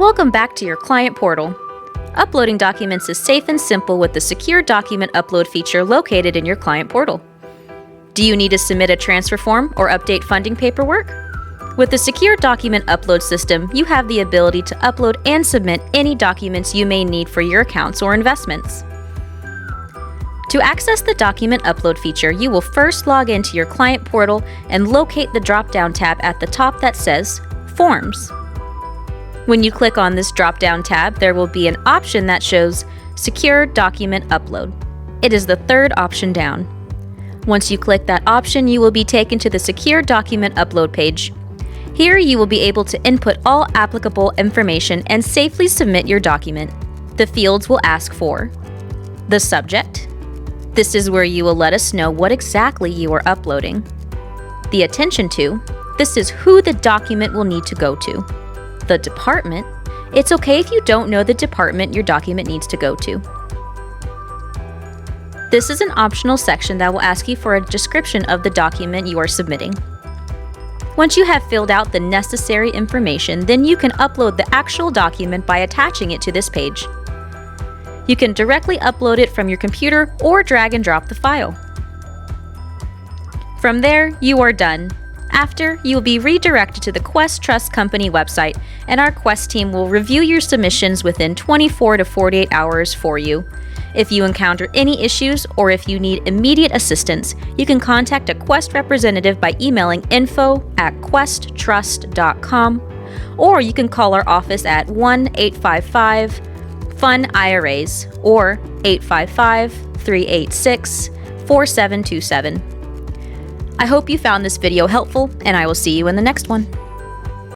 Welcome back to your client portal. Uploading documents is safe and simple with the secure document upload feature located in your client portal. Do you need to submit a transfer form or update funding paperwork? With the secure document upload system, you have the ability to upload and submit any documents you may need for your accounts or investments. To access the document upload feature, you will first log into your client portal and locate the drop-down tab at the top that says Forms. When you click on this drop-down tab, there will be an option that shows Secure Document Upload. It is the third option down. Once you click that option, you will be taken to the Secure Document Upload page. Here you will be able to input all applicable information and safely submit your document. The fields will ask for the subject. This is where you will let us know what exactly you are uploading. The attention to. This is who the document will need to go to. The department. It's okay if you don't know the department your document needs to go to. This is an optional section that will ask you for a description of the document you are submitting. Once you have filled out the necessary information, then you can upload the actual document by attaching it to this page. You can directly upload it from your computer or drag and drop the file. From there, you are done. After, you will be redirected to the Quest Trust Company website, and our Quest team will review your submissions within 24 to 48 hours for you. If you encounter any issues or if you need immediate assistance, you can contact a Quest representative by emailing info@questtrust.com, or you can call our office at 1-855-FUN-IRAs or 855-386-4727. I hope you found this video helpful, and I will see you in the next one.